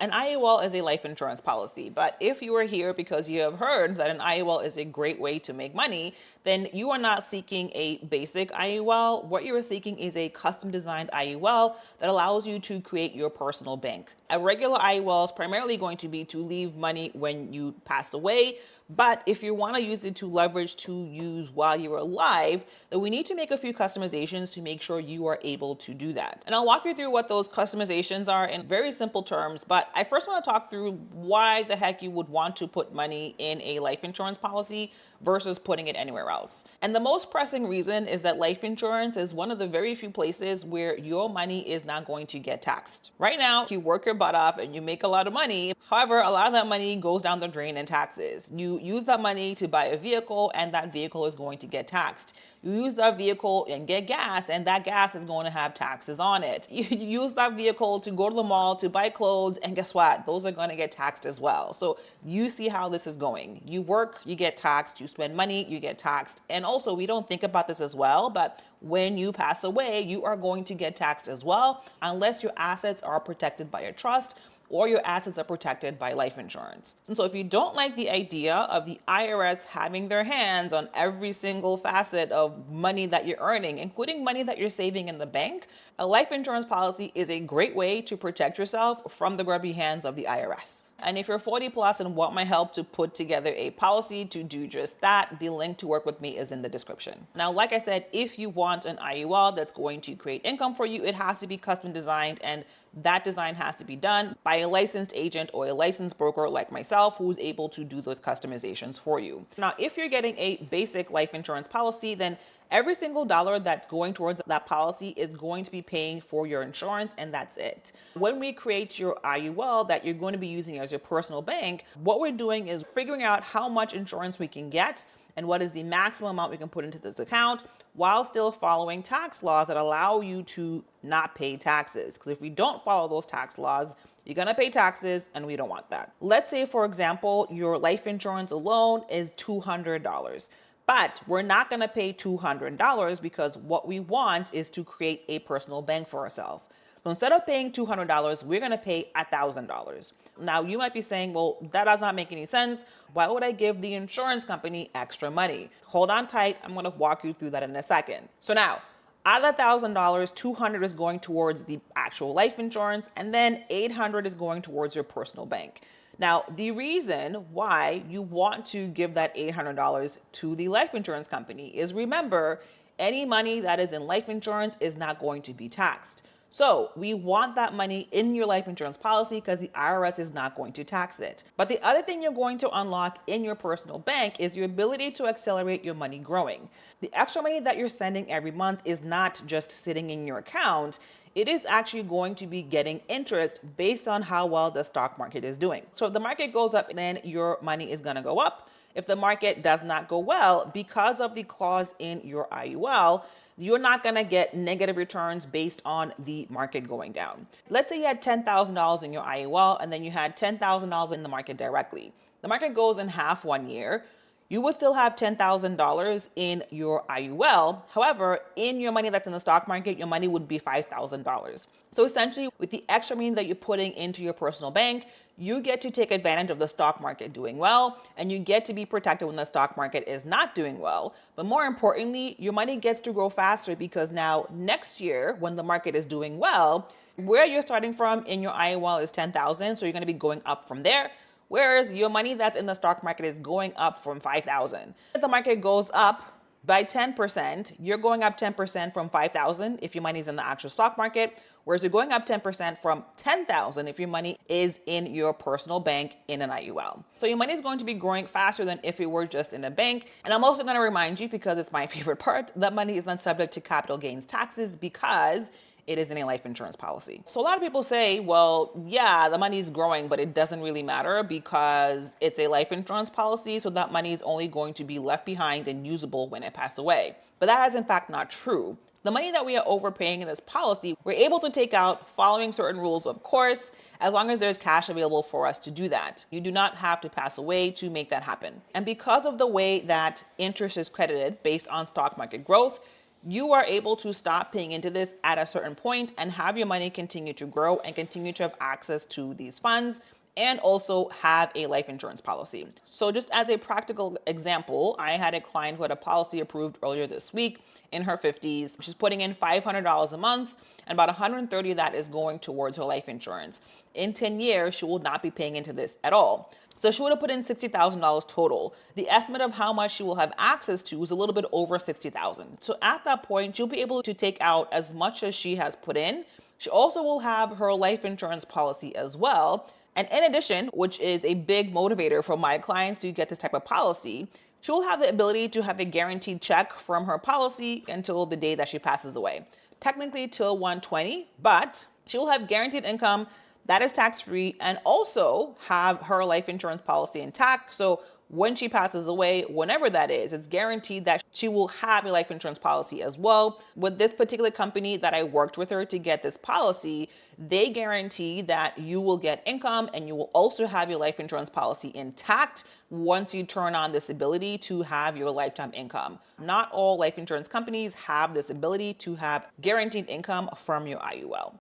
An IUL is a life insurance policy, but if you are here because you have heard that an IUL is a great way to make money, then you are not seeking a basic IUL. What you are seeking is a custom designed IUL that allows you to create your personal bank. A regular IUL is primarily going to be to leave money when you pass away. But if you want to use it to leverage to use while you're alive, then we need to make a few customizations to make sure you are able to do that. And I'll walk you through what those customizations are in very simple terms, but I first want to talk through why the heck you would want to put money in a life insurance policy versus putting it anywhere else. And the most pressing reason is that life insurance is one of the very few places where your money is not going to get taxed. Right now, you work your butt off and you make a lot of money. However, a lot of that money goes down the drain in taxes. You use that money to buy a vehicle and that vehicle is going to get taxed. You use that vehicle and get gas, and that gas is going to have taxes on it. You use that vehicle to go to the mall to buy clothes, and guess what? Those are going to get taxed as well. So you see how this is going. You work, you get taxed. You spend money, you get taxed. And also, we don't think about this as well, but when you pass away, you are going to get taxed as well, unless your assets are protected by a trust or your assets are protected by life insurance. And so if you don't like the idea of the IRS having their hands on every single facet of money that you're earning, including money that you're saving in the bank, a life insurance policy is a great way to protect yourself from the grubby hands of the IRS. And if you're 40 plus and want my help to put together a policy to do just that, the link to work with me is in the description. Now, like I said, if you want an IUL that's going to create income for you, it has to be custom designed, and that design has to be done by a licensed agent or a licensed broker like myself who's able to do those customizations for you. Now, if you're getting a basic life insurance policy, then every single dollar that's going towards that policy is going to be paying for your insurance, and that's it. When we create your IUL that you're going to be using as your personal bank, what we're doing is figuring out how much insurance we can get and what is the maximum amount we can put into this account while still following tax laws that allow you to not pay taxes. Because if we don't follow those tax laws, you're going to pay taxes, and we don't want that. Let's say, for example, your life insurance alone is $200. But we're not going to pay $200 because what we want is to create a personal bank for ourselves. So instead of paying $200, we're going to pay $1,000. Now, you might be saying, well, that does not make any sense. Why would I give the insurance company extra money? Hold on tight. I'm going to walk you through that in a second. So now, out of that $1,000, $200 is going towards the actual life insurance, and then $800 is going towards your personal bank. Now, the reason why you want to give that $800 to the life insurance company is, remember, any money that is in life insurance is not going to be taxed. So we want that money in your life insurance policy because the IRS is not going to tax it. But the other thing you're going to unlock in your personal bank is your ability to accelerate your money growing. The extra money that you're sending every month is not just sitting in your account. It is actually going to be getting interest based on how well the stock market is doing. So if the market goes up, then your money is going to go up. If the market does not go well, because of the clause in your IUL, you're not going to get negative returns based on the market going down. Let's say you had $10,000 in your IUL and then you had $10,000 in the market directly. The market goes in half 1 year. You would still have $10,000 in your IUL. However, in your money that's in the stock market, your money would be $5,000. So essentially, with the extra money that you're putting into your personal bank, you get to take advantage of the stock market doing well, and you get to be protected when the stock market is not doing well. But more importantly, your money gets to grow faster because now next year, when the market is doing well, where you're starting from in your IUL is $10,000, so you're going to be going up from there. Whereas your money that's in the stock market is going up from $5,000. If the market goes up by 10%, you're going up 10% from $5,000 if your money is in the actual stock market, whereas you're going up 10% from $10,000 if your money is in your personal bank in an IUL. So your money is going to be growing faster than if it were just in a bank. And I'm also going to remind you, because it's my favorite part, that money is not subject to capital gains taxes because it is in a life insurance policy. So a lot of people say, well, yeah, the money is growing, but it doesn't really matter because it's a life insurance policy, so that money is only going to be left behind and usable when it passes away. But that is in fact not true. The money that we are overpaying in this policy, we're able to take out following certain rules, of course, as long as there's cash available for us to do that. You do not have to pass away to make that happen. And because of the way that interest is credited based on stock market growth, you are able to stop paying into this at a certain point and have your money continue to grow and continue to have access to these funds and also have a life insurance policy. So just as a practical example, I had a client who had a policy approved earlier this week in her 50s. She's putting in $500 a month and about 130 of that is going towards her life insurance. In 10 years, she will not be paying into this at all. So she would have put in $60,000 total. The estimate of how much she will have access to is a little bit over $60,000. So at that point, she'll be able to take out as much as she has put in. She also will have her life insurance policy as well. And in addition, which is a big motivator for my clients to get this type of policy, she will have the ability to have a guaranteed check from her policy until the day that she passes away. Technically till 120, but she will have guaranteed income that is tax-free and also have her life insurance policy intact. So when she passes away, whenever that is, it's guaranteed that she will have a life insurance policy as well. With this particular company that I worked with her to get this policy, they guarantee that you will get income and you will also have your life insurance policy intact once you turn on this ability to have your lifetime income. Not all life insurance companies have this ability to have guaranteed income from your IUL.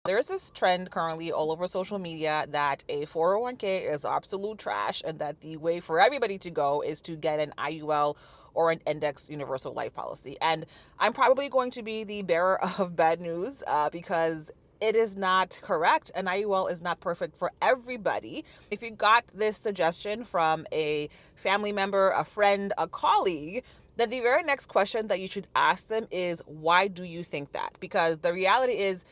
There's this trend currently all over social media that a 401k is absolute trash and that the way for everybody to go is to get an IUL or an index universal life policy. And I'm probably going to be the bearer of bad news because it is not correct. An IUL is not perfect for everybody. If you got this suggestion from a family member, a friend, a colleague, then the very next question that you should ask them is, why do you think that? Because the reality is,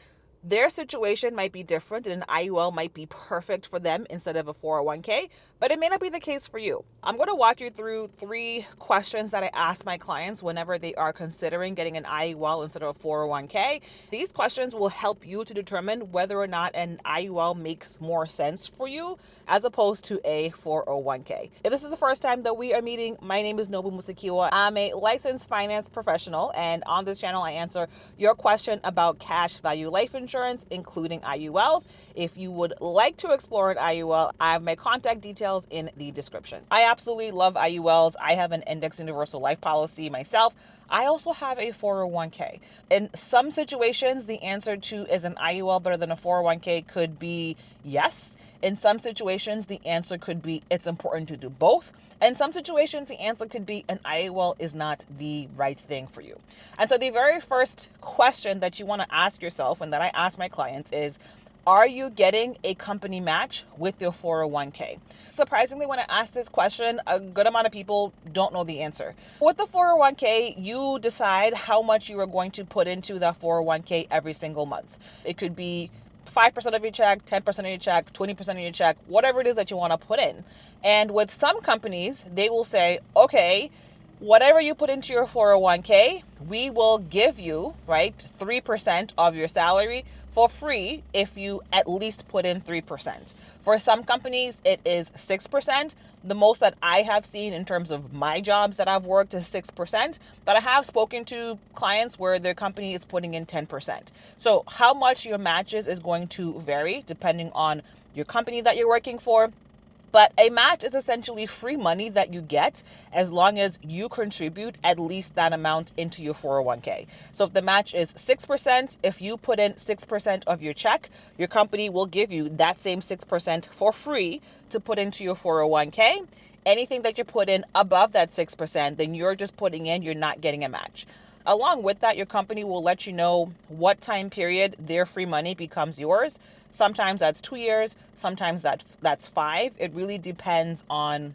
their situation might be different and an IUL might be perfect for them instead of a 401k, but it may not be the case for you. I'm going to walk you through 3 questions that I ask my clients whenever they are considering getting an IUL instead of a 401k. These questions will help you to determine whether or not an IUL makes more sense for you as opposed to a 401k. If this is the first time that we are meeting, my name is Nobu Musekiwa. I'm a licensed finance professional, and on this channel, I answer your question about cash value life insurance, including IULs. If you would like to explore an IUL, I have my contact details in the description. I absolutely love IULs. I have an index universal life policy myself. I also have a 401k. In some situations, the answer to is an IUL better than a 401k could be yes. In some situations, the answer could be it's important to do both. In some situations, the answer could be an IUL is not the right thing for you. And so the very first question that you want to ask yourself and that I ask my clients is, are you getting a company match with your 401k? Surprisingly, when I ask this question, a good amount of people don't know the answer. With the 401k, you decide how much you are going to put into that 401k every single month. It could be 5% of your check, 10% of your check, 20% of your check, whatever it is that you want to put in. And with some companies, they will say, okay, whatever you put into your 401k, we will give you, right, 3% of your salary for free if you at least put in 3%. For some companies, it is 6%. The most that I have seen in terms of my jobs that I've worked is 6%, but I have spoken to clients where their company is putting in 10%. So how much your matches is going to vary depending on your company that you're working for. But a match is essentially free money that you get as long as you contribute at least that amount into your 401k. So if the match is 6%, if you put in 6% of your check, your company will give you that same 6% for free to put into your 401k. Anything that you put in above that 6%, then you're just putting in, you're not getting a match. Along with that, your company will let you know what time period their free money becomes yours. Sometimes that's 2 years, sometimes that's 5. It really depends on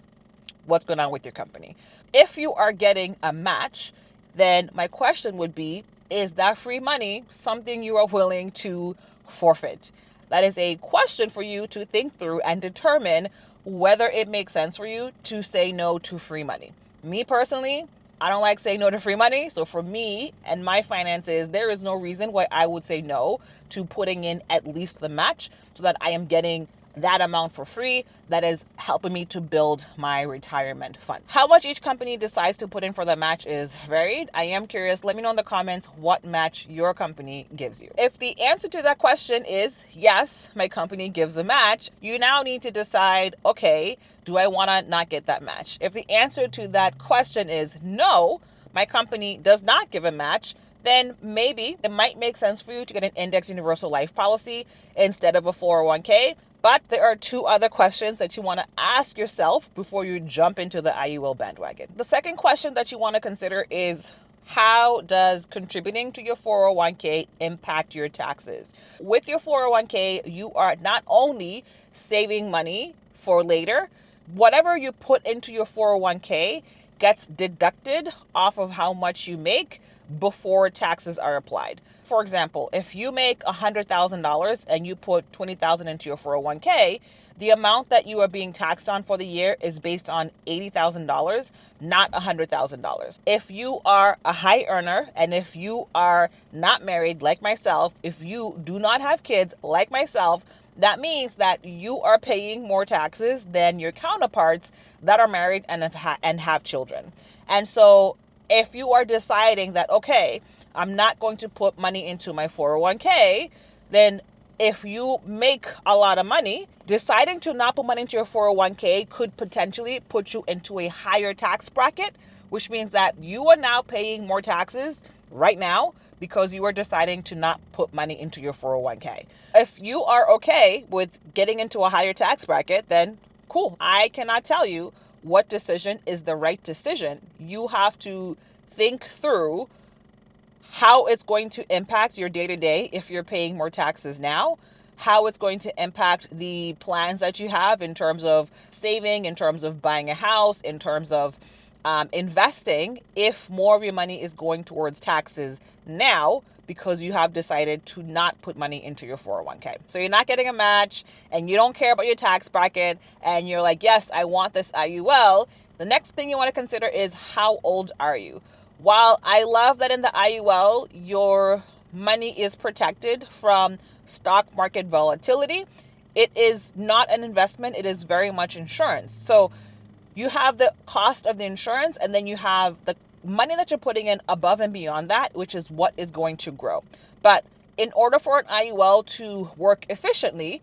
what's going on with your company. If you are getting a match, then my question would be, is that free money something you are willing to forfeit? That is a question for you to think through and determine whether it makes sense for you to say no to free money. Me personally, I don't like saying no to free money. So for me and my finances, there is no reason why I would say no to putting in at least the match so that I am getting that amount for free that is helping me to build my retirement fund. How much each company decides to put in for the match is varied. I am curious. Let me know in the comments what match your company gives you. If the answer to that question is yes, my company gives a match, you now need to decide, okay, do I want to not get that match? If the answer to that question is no, my company does not give a match, then maybe it might make sense for you to get an index universal life policy instead of a 401k. But there are two other questions that you want to ask yourself before you jump into the IUL bandwagon. The second question that you want to consider is, how does contributing to your 401k impact your taxes? With your 401k, you are not only saving money for later, whatever you put into your 401k gets deducted off of how much you make before taxes are applied. For example, if you make $100,000 and you put $20,000 into your 401k, the amount that you are being taxed on for the year is based on $80,000, not $100,000. If you are a high earner and if you are not married like myself, if you do not have kids like myself, that means that you are paying more taxes than your counterparts that are married and have children. And so if you are deciding that, okay, I'm not going to put money into my 401k, then if you make a lot of money, deciding to not put money into your 401k could potentially put you into a higher tax bracket, which means that you are now paying more taxes right now because you are deciding to not put money into your 401k. If you are okay with getting into a higher tax bracket, then cool. I cannot tell you what decision is the right decision. You have to think through how it's going to impact your day-to-day if you're paying more taxes now, how it's going to impact the plans that you have in terms of saving, in terms of buying a house, in terms of investing, if more of your money is going towards taxes now because you have decided to not put money into your 401k. So you're not getting a match and you don't care about your tax bracket and you're like, yes, I want this IUL. The next thing you want to consider is, how old are you? While I love that in the IUL, your money is protected from stock market volatility, it is not an investment. It is very much insurance. So you have the cost of the insurance and then you have the money that you're putting in above and beyond that, which is what is going to grow. But in order for an IUL to work efficiently,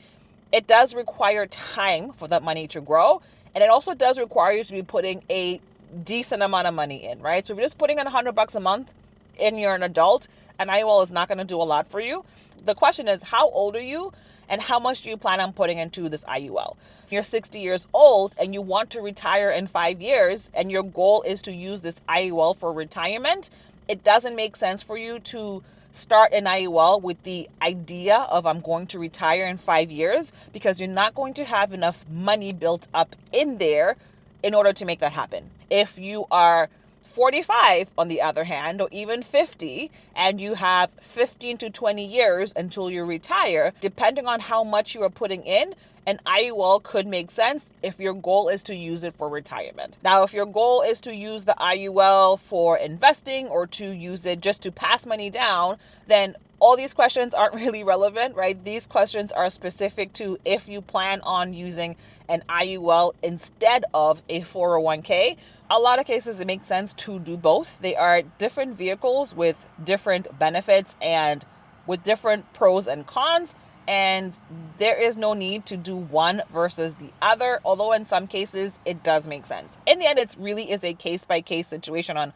it does require time for that money to grow. And it also does require you to be putting a decent amount of money in, right? So if you're just putting in $100 a month and you're an adult, an IUL is not going to do a lot for you. The question is, how old are you and how much do you plan on putting into this IUL? If you're 60 years old and you want to retire in 5 years and your goal is to use this IUL for retirement, it doesn't make sense for you to start an IUL with the idea of, I'm going to retire in 5 years, because you're not going to have enough money built up in there in order to make that happen. If you are 45, on the other hand, or even 50, and you have 15 to 20 years until you retire, depending on how much you are putting in, an IUL could make sense if your goal is to use it for retirement. Now, if your goal is to use the IUL for investing or to use it just to pass money down, then all these questions aren't really relevant, right? These questions are specific to if you plan on using an IUL instead of a 401k. A lot of cases, it makes sense to do both. They are different vehicles with different benefits and with different pros and cons. And there is no need to do one versus the other, although in some cases it does make sense. In the end, it really is a case-by-case situation on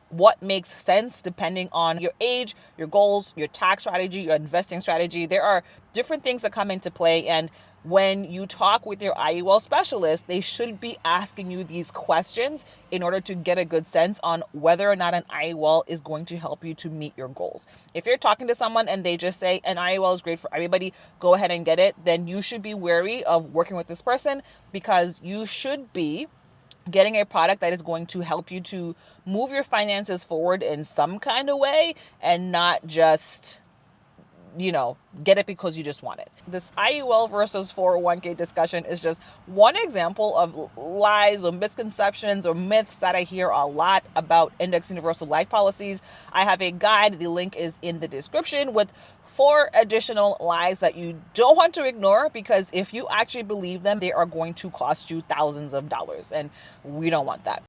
what makes sense depending on your age, your goals, your tax strategy, your investing strategy. There are different things that come into play, and when you talk with your IUL specialist, they should be asking you these questions in order to get a good sense on whether or not an IUL is going to help you to meet your goals. If you're talking to someone and they just say an IUL is great for everybody, go ahead and get it, then you should be wary of working with this person, because you should be getting a product that is going to help you to move your finances forward in some kind of way and not just get it because you just want it. This IUL versus 401k discussion is just one example of lies or misconceptions or myths that I hear a lot about index universal life policies. I have a guide. The link is in the description with 4 additional lies that you don't want to ignore, because if you actually believe them, they are going to cost you thousands of dollars, and we don't want that.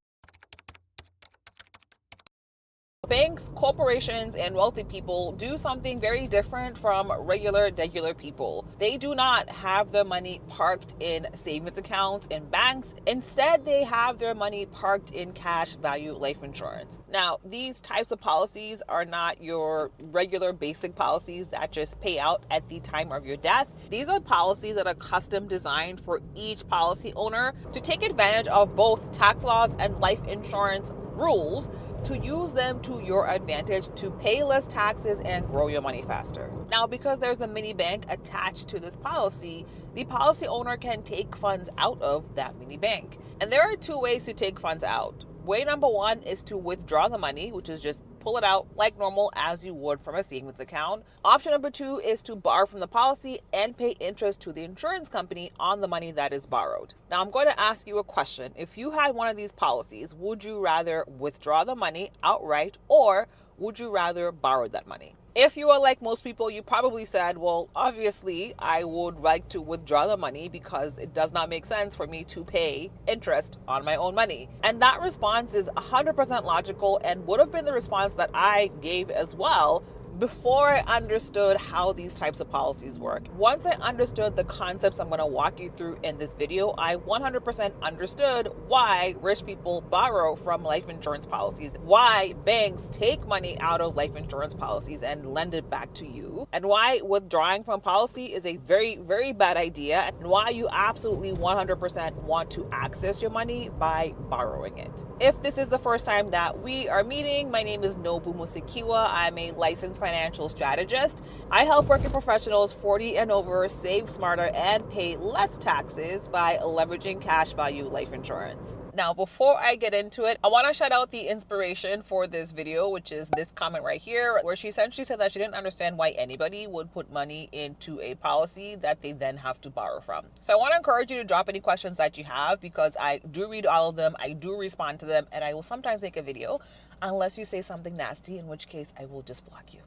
Banks, corporations, and wealthy people do something very different from regular people. They do not have their money parked in savings accounts in banks. Instead, they have their money parked in cash value life insurance. Now, these types of policies are not your regular basic policies that just pay out at the time of your death. These are policies that are custom designed for each policy owner to take advantage of both tax laws and life insurance rules, to use them to your advantage to pay less taxes and grow your money faster. Now, because there's a mini bank attached to this policy, the policy owner can take funds out of that mini bank. And there are 2 ways to take funds out. Way number 1 is to withdraw the money, which is just pull it out like normal as you would from a savings account. Option number 2 is to borrow from the policy and pay interest to the insurance company on the money that is borrowed. Now, I'm going to ask you a question. If you had one of these policies, would you rather withdraw the money outright, or would you rather borrow that money? If you are like most people, you probably said, well, obviously, I would like to withdraw the money because it does not make sense for me to pay interest on my own money. And that response is 100% logical and would have been the response that I gave as well before I understood how these types of policies work. Once I understood the concepts I'm going to walk you through in this video, I 100% understood why rich people borrow from life insurance policies, why banks take money out of life insurance policies and lend it back to you, and why withdrawing from policy is a very, very bad idea, and why you absolutely 100% want to access your money by borrowing it. If this is the first time that we are meeting, my name is Nobu Musekiwa. I'm a licensed financial strategist. I help working professionals 40 and over save smarter and pay less taxes by leveraging cash value life insurance. Now, before I get into it, I want to shout out the inspiration for this video, which is this comment right here, where she essentially said that she didn't understand why anybody would put money into a policy that they then have to borrow from. So I want to encourage you to drop any questions that you have, because I do read all of them, I do respond to them, and I will sometimes make a video unless you say something nasty, in which case I will just block you.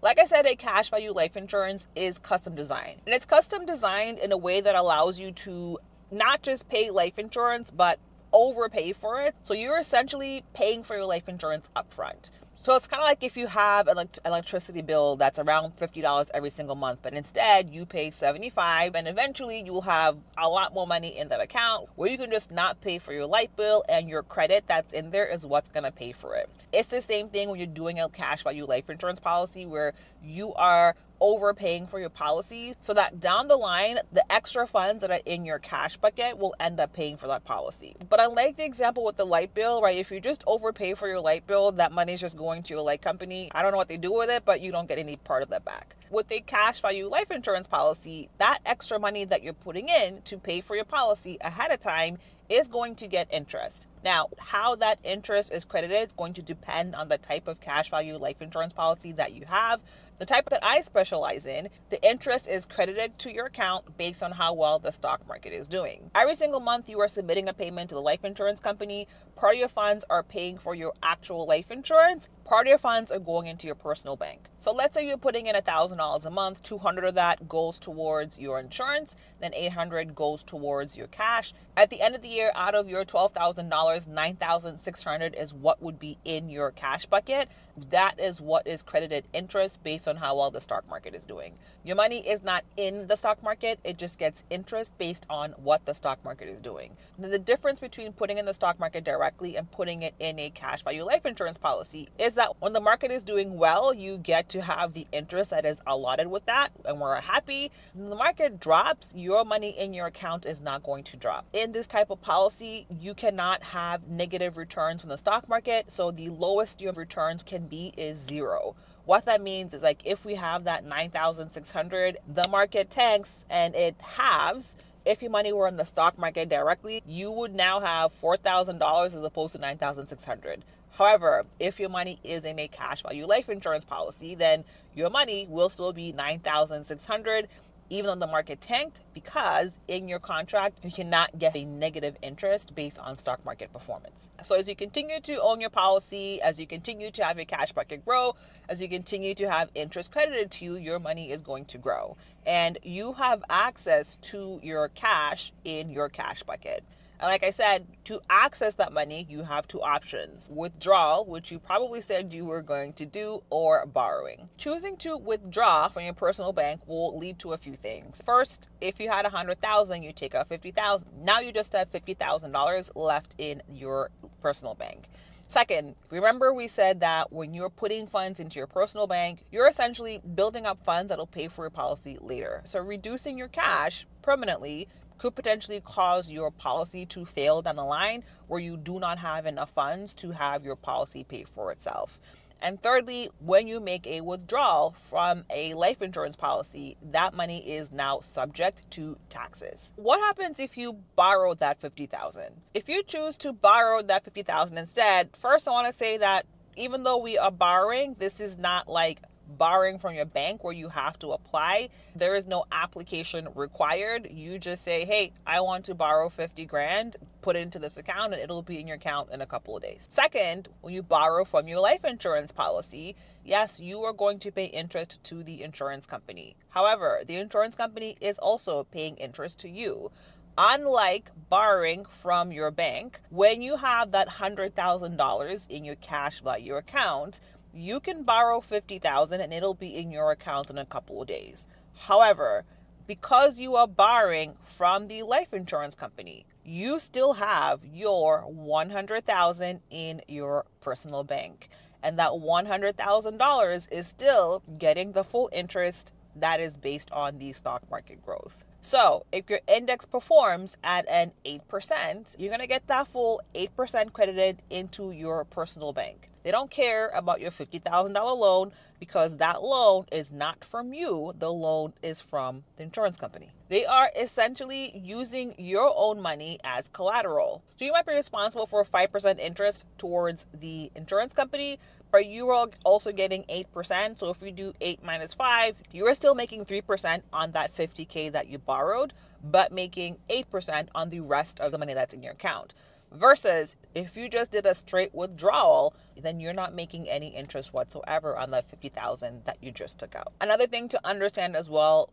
Like I said, a cash value life insurance is custom designed. And it's custom designed in a way that allows you to not just pay life insurance, but overpay for it. So you're essentially paying for your life insurance upfront. So it's kind of like if you have an electricity bill that's around $50 every single month, but instead you pay $75, and eventually you will have a lot more money in that account where you can just not pay for your light bill, and your credit that's in there is what's going to pay for it. It's the same thing when you're doing a cash value life insurance policy, where you are overpaying for your policy so that down the line, the extra funds that are in your cash bucket will end up paying for that policy. But unlike the example with the light bill, right, if you just overpay for your light bill, that money is just going to your light company. I don't know what they do with it, but you don't get any part of that back. With a cash value life insurance policy, that extra money that you're putting in to pay for your policy ahead of time is going to get interest. Now, how that interest is credited is going to depend on the type of cash value life insurance policy that you have. The type that I specialize in, the interest is credited to your account based on how well the stock market is doing. Every single month, you are submitting a payment to the life insurance company. Part of your funds are paying for your actual life insurance. Part of your funds are going into your personal bank. So let's say you're putting in $1,000 a month, 200 of that goes towards your insurance, then 800 goes towards your cash. At the end of the year, out of your $12,000, 9,600 is what would be in your cash bucket. That is what is credited interest based on how well the stock market is doing. Your money is not in the stock market, it just gets interest based on what the stock market is doing. The difference between putting in the stock market directly and putting it in a cash value life insurance policy is that when the market is doing well, you get to have the interest that is allotted with that, and we're happy. When the market drops, your money in your account is not going to drop. In this type of policy, you cannot have negative returns from the stock market, so the lowest your returns can be is 0. What that means is, like, if we have that 9,600, the market tanks and it halves. If your money were in the stock market directly, you would now have $4,000 as opposed to 9,600. However, if your money is in a cash value life insurance policy, then your money will still be 9,600 even though the market tanked, because in your contract you cannot get a negative interest based on stock market performance. So as you continue to own your policy, as you continue to have your cash bucket grow, as you continue to have interest credited to you, your money is going to grow, and you have access to your cash in your cash bucket. And like I said, to access that money, you have two options: withdrawal, which you probably said you were going to do, or borrowing. Choosing to withdraw from your personal bank will lead to a few things. First, if you had 100,000, you take out 50,000. Now you just have $50,000 left in your personal bank. Second, remember we said that when you're putting funds into your personal bank, you're essentially building up funds that'll pay for your policy later. So reducing your cash permanently could potentially cause your policy to fail down the line, where you do not have enough funds to have your policy pay for itself. And thirdly, when you make a withdrawal from a life insurance policy, that money is now subject to taxes. What happens if you borrow that 50,000? If you choose to borrow that 50,000 instead, first I want to say that even though we are borrowing, this is not like borrowing from your bank where you have to apply. There is no application required. You just say, hey, I want to borrow 50 grand, put it into this account, and it'll be in your account in a couple of days. Second, when you borrow from your life insurance policy, yes, you are going to pay interest to the insurance company. However, the insurance company is also paying interest to you. Unlike borrowing from your bank, when you have that $100,000 in your cash value account, you can borrow 50,000 and it'll be in your account in a couple of days. However, because you are borrowing from the life insurance company, you still have your 100,000 in your personal bank, and that $100,000 is still getting the full interest that is based on the stock market growth. So if your index performs at an 8%, you're going to get that full 8% credited into your personal bank. They don't care about your $50,000 loan, because that loan is not from you. The loan is from the insurance company. They are essentially using your own money as collateral. So you might be responsible for 5% interest towards the insurance company, but you are also getting 8%. So if you do 8 minus 5, you are still making 3% on that 50K that you borrowed, but making 8% on the rest of the money that's in your account. Versus if you just did a straight withdrawal, then you're not making any interest whatsoever on that 50,000 that you just took out. Another thing to understand as well,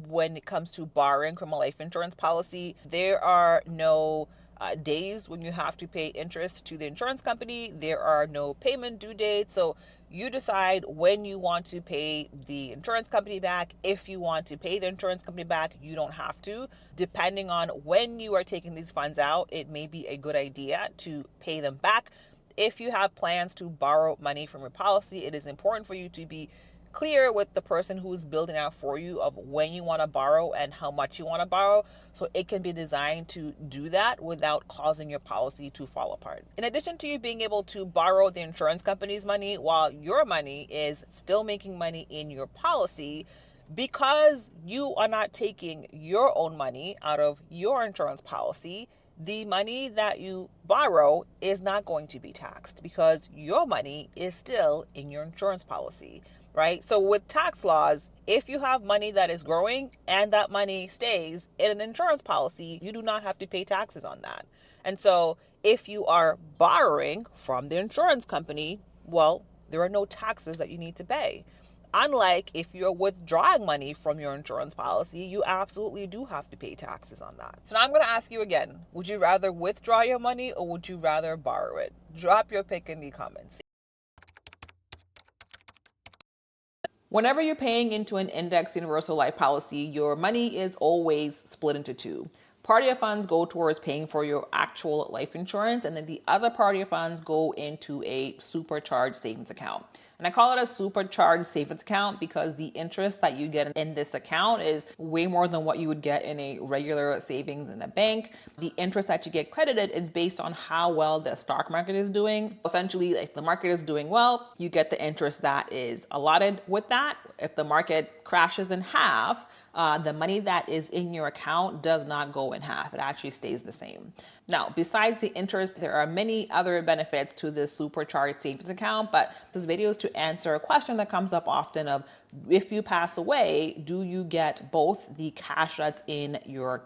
when it comes to borrowing from a life insurance policy, there are no days when you have to pay interest to the insurance company. There are no payment due dates. So you decide when you want to pay the insurance company back. If you want to pay the insurance company back, you don't have to. Depending on when you are taking these funds out, it may be a good idea to pay them back. If you have plans to borrow money from your policy, it is important for you to be clear with the person who's building out for you of when you want to borrow and how much you want to borrow, so it can be designed to do that without causing your policy to fall apart. In addition to you being able to borrow the insurance company's money while your money is still making money in your policy, because you are not taking your own money out of your insurance policy, the money that you borrow is not going to be taxed, because your money is still in your insurance policy. Right? So with tax laws, if you have money that is growing and that money stays in an insurance policy, you do not have to pay taxes on that. And so if you are borrowing from the insurance company, well, there are no taxes that you need to pay. Unlike if you're withdrawing money from your insurance policy, you absolutely do have to pay taxes on that. So now I'm going to ask you again, would you rather withdraw your money or would you rather borrow it? Drop your pick in the comments. Whenever you're paying into an index universal life policy, your money is always split into two. Part of your funds go towards paying for your actual life insurance, and then the other part of your funds go into a supercharged savings account. And I call it a supercharged savings account because the interest that you get in this account is way more than what you would get in a regular savings in a bank. The interest that you get credited is based on how well the stock market is doing. Essentially, if the market is doing well, you get the interest that is allotted with that. If the market crashes in half, the money that is in your account does not go in half. It actually stays the same. Now, besides the interest, there are many other benefits to this supercharged savings account, but this video is to answer a question that comes up often of, if you pass away, do you get both the cash that's in your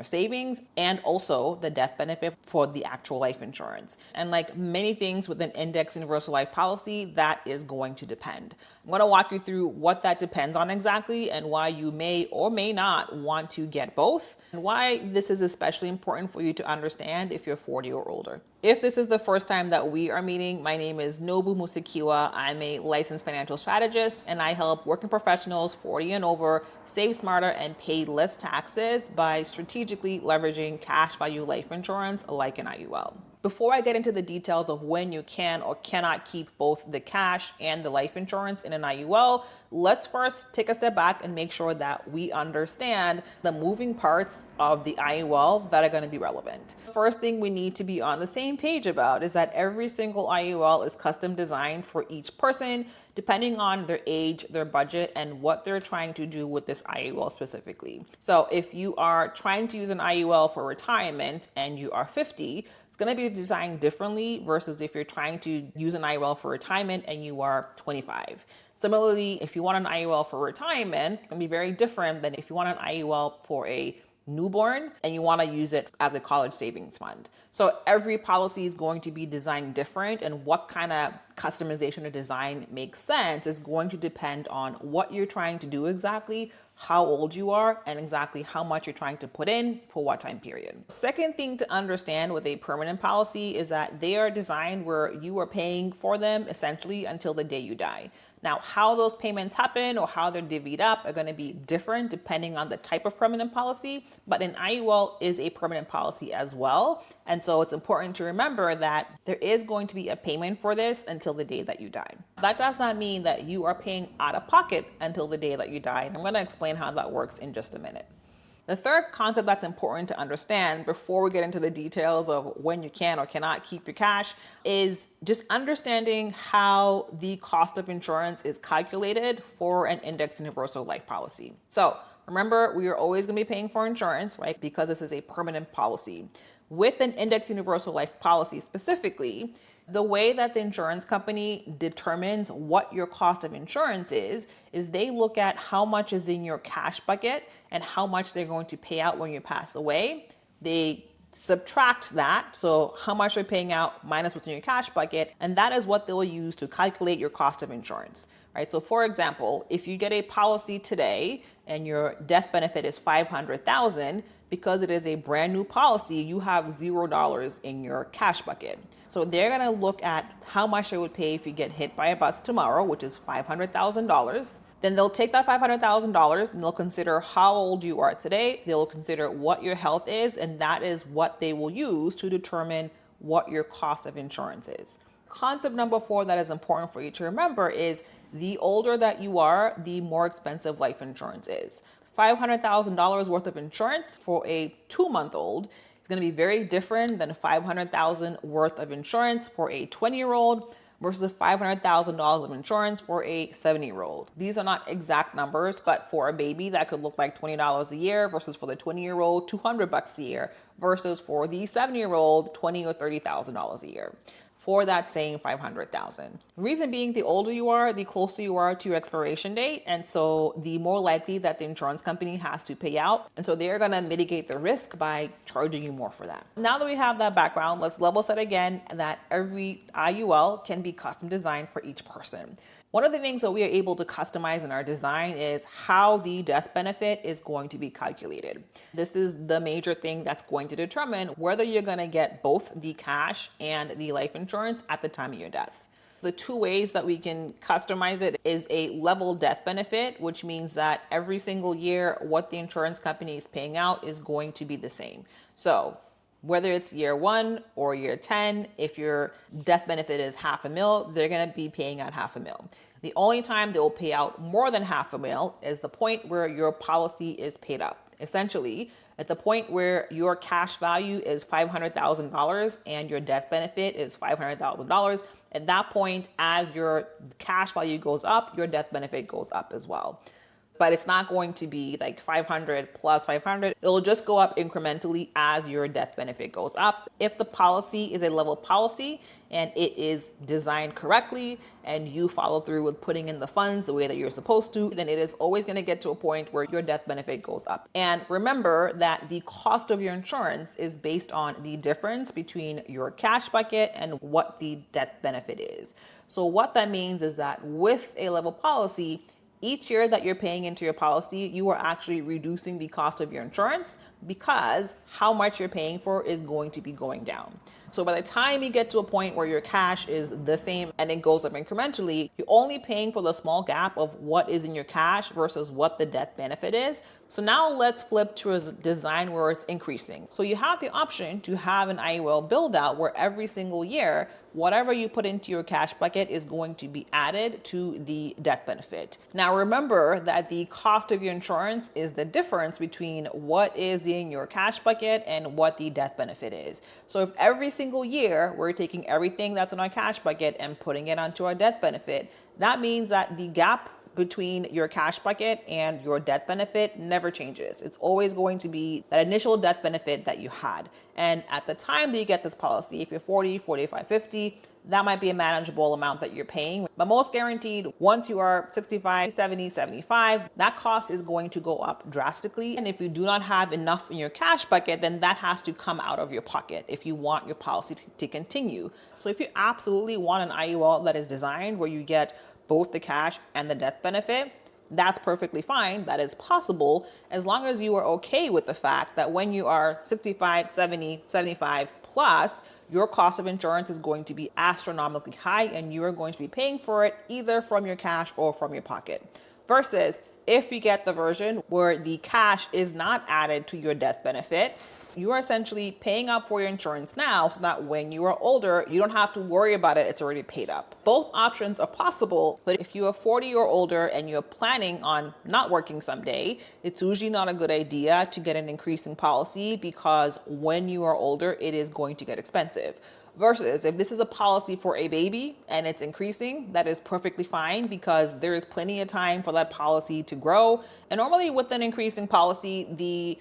savings and also the death benefit for the actual life insurance? And like many things with an index universal life policy, that is going to depend. I'm going to walk you through what that depends on exactly and why you may or may not want to get both, and why this is especially important for you to understand if you're 40 or older. If this is the first time that we are meeting, my name is Nobu Musekiwa. I'm a licensed financial strategist, and I help working professionals 40 and over save smarter and pay less taxes by strategically leveraging cash value life insurance like an IUL. Before I get into the details of when you can or cannot keep both the cash and the life insurance in an IUL, let's first take a step back and make sure that we understand the moving parts of the IUL that are going to be relevant. First thing we need to be on the same page about is that every single IUL is custom designed for each person, depending on their age, their budget, and what they're trying to do with this IUL specifically. So if you are trying to use an IUL for retirement and you are 50, it's going to be designed differently versus if you're trying to use an IUL for retirement and you are 25. Similarly, if you want an IUL for retirement, it can be very different than if you want an IUL for a newborn and you want to use it as a college savings fund. So every policy is going to be designed different, and what kind of customization or design makes sense is going to depend on what you're trying to do exactly, how old you are, and exactly how much you're trying to put in for what time period. Second thing to understand with a permanent policy is that they are designed where you are paying for them essentially until the day you die. Now, how those payments happen or how they're divvied up are going to be different depending on the type of permanent policy, but an IUL is a permanent policy as well. And so it's important to remember that there is going to be a payment for this until the day that you die. That does not mean that you are paying out of pocket until the day that you die. And I'm going to explain how that works in just a minute. The third concept that's important to understand before we get into the details of when you can or cannot keep your cash is just understanding how the cost of insurance is calculated for an index universal life policy. So remember, we are always going to be paying for insurance, right? Because this is a permanent policy. With an index universal life policy specifically, the way that the insurance company determines what your cost of insurance is they look at how much is in your cash bucket and how much they're going to pay out when you pass away. They subtract that, so how much you're paying out minus what's in your cash bucket, and that is what they'll use to calculate your cost of insurance. Right? So for example, if you get a policy today and your death benefit is $500,000, because it is a brand new policy, you have $0 in your cash bucket. So they're going to look at how much they would pay if you get hit by a bus tomorrow, which is $500,000. Then they'll take that $500,000 and they'll consider how old you are today. They'll consider what your health is, and that is what they will use to determine what your cost of insurance is. Concept number 4 that is important for you to remember is the older that you are, the more expensive life insurance is. $500,000 worth of insurance for a 2-month-old is going to be very different than $500,000 worth of insurance for a 20-year-old versus $500,000 of insurance for a 70-year-old. These are not exact numbers, but for a baby that could look like $20 a year versus for the 20-year-old $200 a year versus for the 70-year-old $20,000 or $30,000 a year for that same $500,000. Reason being, the older you are, the closer you are to your expiration date, and so the more likely that the insurance company has to pay out, and so they're going to mitigate the risk by charging you more for that. Now that we have that background, let's level set again that every IUL can be custom designed for each person. One of the things that we are able to customize in our design is how the death benefit is going to be calculated. This is the major thing that's going to determine whether you're going to get both the cash and the life insurance at the time of your death. The 2 ways that we can customize it is a level death benefit, which means that every single year what the insurance company is paying out is going to be the same. So whether it's year 1 or year 10, if your death benefit is $500,000, they're going to be paying out $500,000. The only time they will pay out more than $500,000 is the point where your policy is paid up. Essentially, at the point where your cash value is $500,000 and your death benefit is $500,000, At that point, as your cash value goes up, your death benefit goes up as well. But it's not going to be like 500 plus 500. It'll just go up incrementally as your death benefit goes up. If the policy is a level policy and it is designed correctly and you follow through with putting in the funds the way that you're supposed to, then it is always going to get to a point where your death benefit goes up. And remember that the cost of your insurance is based on the difference between your cash bucket and what the death benefit is. So what that means is that with a level policy, each year that you're paying into your policy, you are actually reducing the cost of your insurance because how much you're paying for is going to be going down. So by the time you get to a point where your cash is the same and it goes up incrementally, you're only paying for the small gap of what is in your cash versus what the death benefit is. So now let's flip to a design where it's increasing. So you have the option to have an IUL build out where every single year, whatever you put into your cash bucket is going to be added to the death benefit. Now remember that the cost of your insurance is the difference between what is in your cash bucket and what the death benefit is. So if every single year we're taking everything that's in our cash bucket and putting it onto our death benefit, that means that the gap between your cash bucket and your death benefit never changes. It's always going to be that initial death benefit that you had. And at the time that you get this policy, if you're 40, 45, 50, that might be a manageable amount that you're paying. But most guaranteed, once you are 65, 70, 75, that cost is going to go up drastically. And if you do not have enough in your cash bucket, then that has to come out of your pocket if you want your policy to continue. So if you absolutely want an IUL that is designed where you get both the cash and the death benefit, that's perfectly fine. That is possible as long as you are okay with the fact that when you are 65, 70, 75 plus, your cost of insurance is going to be astronomically high and you are going to be paying for it either from your cash or from your pocket. Versus if you get the version where the cash is not added to your death benefit, you are essentially paying up for your insurance now so that when you are older, you don't have to worry about it. It's already paid up. Both options are possible, but if you are 40 or older and you're planning on not working someday, it's usually not a good idea to get an increasing policy because when you are older, it is going to get expensive. Versus if this is a policy for a baby and it's increasing, that is perfectly fine because there is plenty of time for that policy to grow. And normally with an increasing policy, the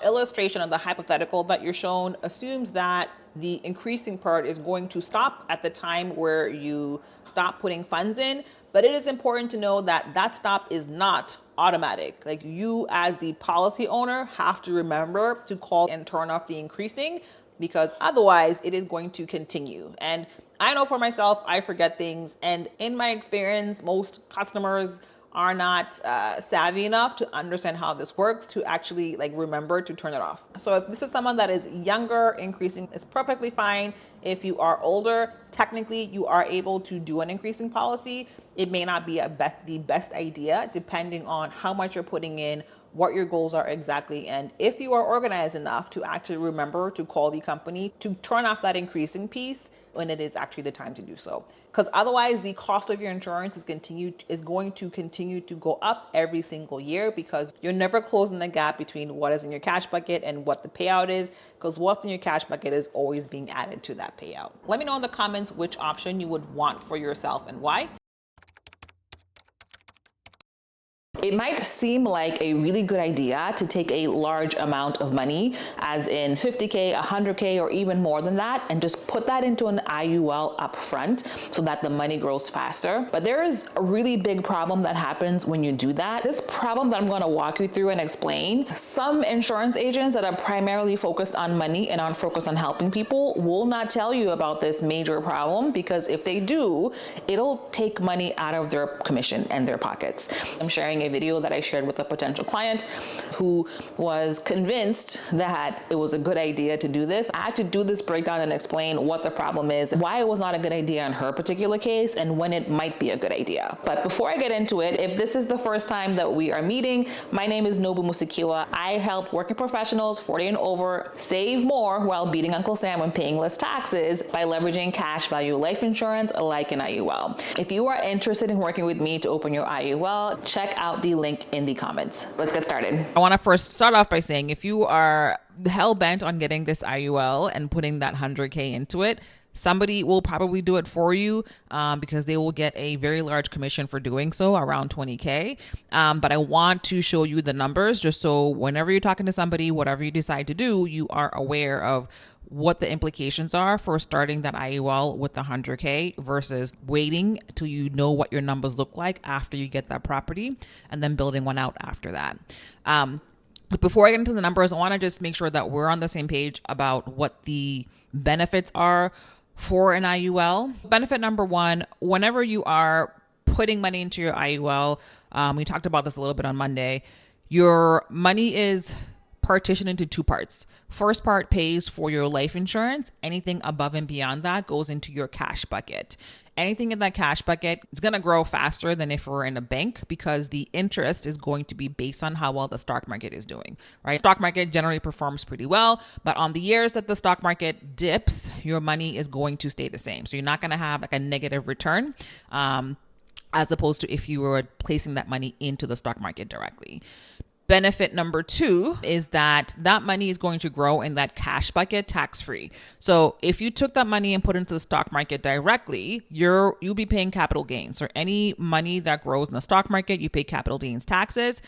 illustration of the hypothetical that you're shown assumes that the increasing part is going to stop at the time where you stop putting funds in. But it is important to know that that stop is not automatic. Like you as the policy owner have to remember to call and turn off the increasing because otherwise it is going to continue. And I know for myself, I forget things. And in my experience, most customers are not savvy enough to understand how this works to actually remember to turn it off. So if this is someone that is younger, increasing is perfectly fine. If you are older, technically you are able to do an increasing policy. It may not be the best idea depending on how much you're putting in, what your goals are exactly, and if you are organized enough to actually remember to call the company to turn off that increasing piece when it is actually the time to do so. Because otherwise the cost of your insurance is going to continue to go up every single year because you're never closing the gap between what is in your cash bucket and what the payout is, because what's in your cash bucket is always being added to that payout. Let me know in the comments which option you would want for yourself and why. It might seem like a really good idea to take a large amount of money, as in 50K, 100K, or even more than that, and just put that into an IUL upfront so that the money grows faster. But there is a really big problem that happens when you do that. This problem that I'm going to walk you through and explain, some insurance agents that are primarily focused on money and aren't focused on helping people will not tell you about this major problem, because if they do, it'll take money out of their commission and their pockets. I'm sharing a video that I shared with a potential client who was convinced that it was a good idea to do this. I had to do this breakdown and explain what the problem is, why it was not a good idea in her particular case, and when it might be a good idea. But before I get into it, if this is the first time that we are meeting, my name is Nobu Musekiwa. I help working professionals 40 and over save more while beating Uncle Sam and paying less taxes by leveraging cash value life insurance like an IUL. If you are interested in working with me to open your IUL, check out the link in the comments. Let's get started. I want to first start off by saying if you are hell bent on getting this IUL and putting that 100K into it, Somebody will probably do it for you because they will get a very large commission for doing so, around 20K. But I want to show you the numbers just so whenever you're talking to somebody, whatever you decide to do, you are aware of what the implications are for starting that IUL with the 100K versus waiting till you know what your numbers look like after you get that property and then building one out after that. But before I get into the numbers, I want to just make sure that we're on the same page about what the benefits are for an IUL. Benefit number one, whenever you are putting money into your IUL, we talked about this a little bit on Monday, your money is partitioned into two parts. First part pays for your life insurance. Anything above and beyond that goes into your cash bucket. Anything in that cash bucket is going to grow faster than if we're in a bank because the interest is going to be based on how well the stock market is doing, right? Stock market generally performs pretty well, but on the years that the stock market dips, your money is going to stay the same. So you're not going to have like a negative return as opposed to if you were placing that money into the stock market directly. Benefit number two is that that money is going to grow in that cash bucket tax-free. So if you took that money and put it into the stock market directly, you'll be paying capital gains. Or any money that grows in the stock market, you pay capital gains taxes.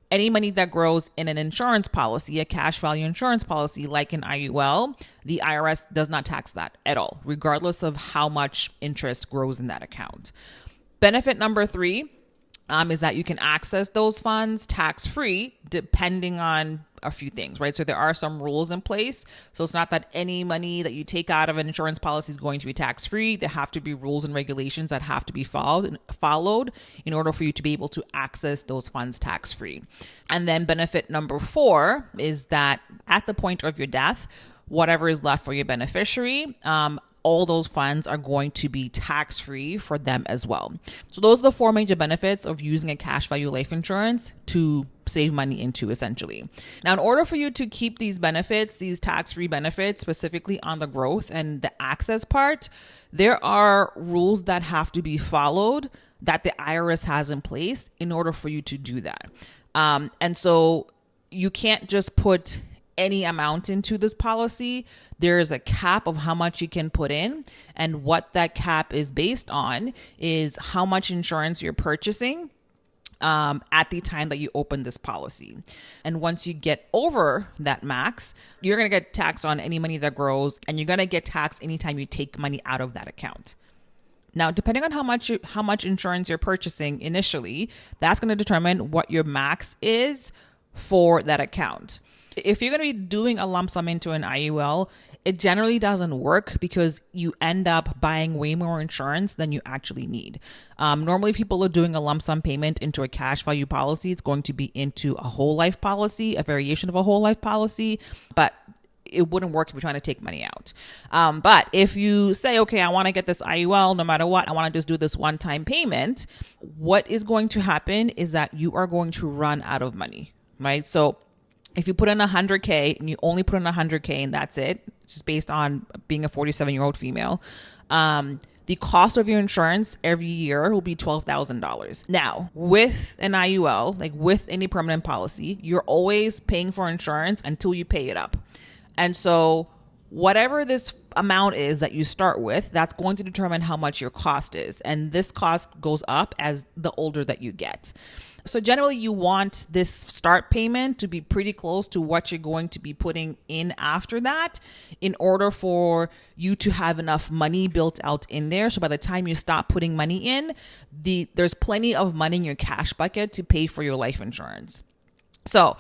Any money that grows in an insurance policy, a cash value insurance policy like an IUL, the IRS does not tax that at all, regardless of how much interest grows in that account. Benefit number three is that you can access those funds tax-free depending on a few things, right? So there are some rules in place. So it's not that any money that you take out of an insurance policy is going to be tax-free. There have to be rules and regulations that have to be followed in order for you to be able to access those funds tax-free. And then benefit number four is that at the point of your death, whatever is left for your beneficiary, all those funds are going to be tax-free for them as well. So those are the four major benefits of using a cash value life insurance to save money into, essentially. Now, in order for you to keep these benefits, these tax-free benefits, specifically on the growth and the access part, there are rules that have to be followed that the IRS has in place in order for you to do that. And so you can't just put any amount into this policy. There is a cap of how much you can put in, and what that cap is based on is how much insurance you're purchasing at the time that you open this policy. And once you get over that max, you're going to get taxed on any money that grows, and you're going to get taxed anytime you take money out of that account. Now, depending on how much insurance you're purchasing initially, that's going to determine what your max is for that account. If you're going to be doing a lump sum into an IUL, it generally doesn't work because you end up buying way more insurance than you actually need. Normally, if people are doing a lump sum payment into a cash value policy, it's going to be into a whole life policy, a variation of a whole life policy, but it wouldn't work if you're trying to take money out. But if you say, okay, I want to get this IUL no matter what, I want to just do this one-time payment, what is going to happen is that you are going to run out of money, right? So if you put in 100K and you only put in 100K and that's it, it's just based on being a 47-year-old female, the cost of your insurance every year will be $12,000. Now, with an IUL, like with any permanent policy, you're always paying for insurance until you pay it up. And so whatever this amount is that you start with, that's going to determine how much your cost is. And this cost goes up as the older that you get. So generally you want this start payment to be pretty close to what you're going to be putting in after that in order for you to have enough money built out in there. So by the time you stop putting money in, there's plenty of money in your cash bucket to pay for your life insurance. So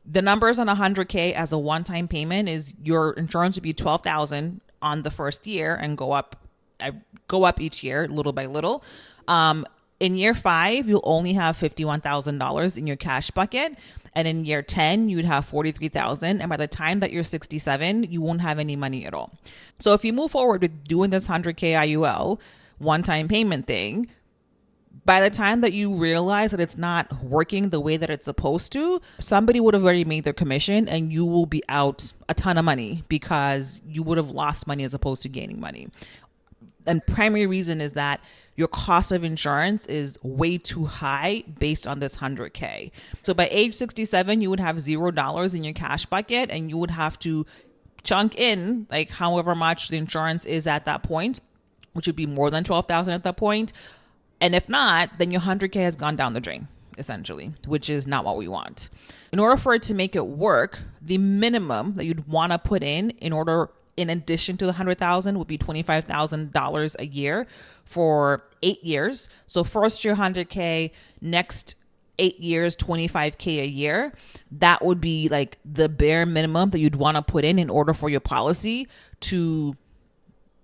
the numbers on 100K as a one-time payment is your insurance would be $12,000 on the first year and go up each year little by little. In year 5, you'll only have $51,000 in your cash bucket. And in year 10, you'd have $43,000. And by the time that you're 67, you won't have any money at all. So if you move forward with doing this 100K IUL one-time payment thing, by the time that you realize that it's not working the way that it's supposed to, somebody would have already made their commission and you will be out a ton of money because you would have lost money as opposed to gaining money. And primary reason is that your cost of insurance is way too high based on this 100K. So by age 67, you would have $0 in your cash bucket and you would have to chunk in like however much the insurance is at that point, which would be more than 12,000 at that point. And if not, then your 100K has gone down the drain, essentially, which is not what we want. In order for it to make it work, the minimum that you'd want to put in addition to the 100,000 would be $25,000 a year for 8 years. So first year 100K, next 8 years, 25K a year. That would be like the bare minimum that you'd want to put in order for your policy to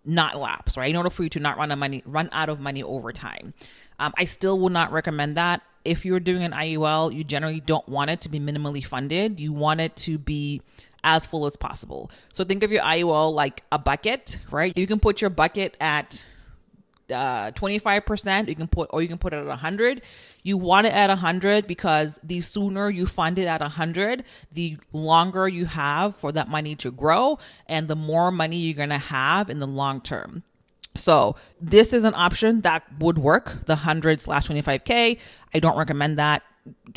not lapse, right? In order for you to not run out of money over time. I still would not recommend that. If you're doing an IUL, you generally don't want it to be minimally funded. You want it to be as full as possible. So think of your IUL like a bucket, right? You can put your bucket at 25%. You can put it at 100. You want it at 100 because the sooner you fund it at 100, the longer you have for that money to grow and the more money you're going to have in the long term. So this is an option that would work, the 100/25K. I don't recommend that.